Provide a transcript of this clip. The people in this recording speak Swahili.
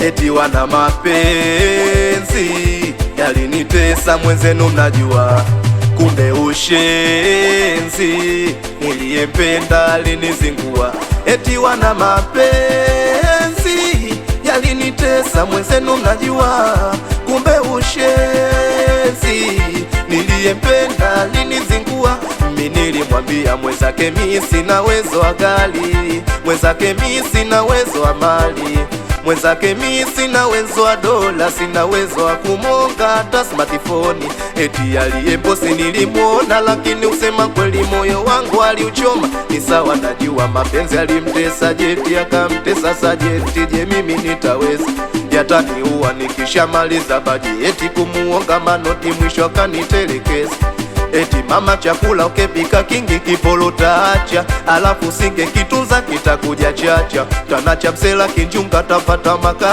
eti wana mapenzi yalinitesa mwenzenu mnajua, kumbe ushenzi niliyempenda alinizingua. Eti wana mapenzi yalinitesa mwenzenu mnajua, kumbe ushenzi niliyempenda alinizingua. Mimi nilimwambia mwenzake mimi sina uwezo wa gari, mwenzake mimi sina uwezo wa mali, mwenzake mimi sina uwezo wa dola, sina uwezo wa kumonga hata smartphone. Eti aliyemposi nilimuona, lakini usema kweli moyo wangu aliuchoma. Ni sawa najua mapenzi alimtesa Jeti, akamtesa Sajenti. Je, mimi nitaweza? Yataniua nikishamaliza bajeti kumuonga manoti, mwisho kanitelekeza. Eti mama chakula ukepika kingi kipolo taacha, alafu singe kitunza kitakuja chacha. Tanacha msela kinjunga tapata maka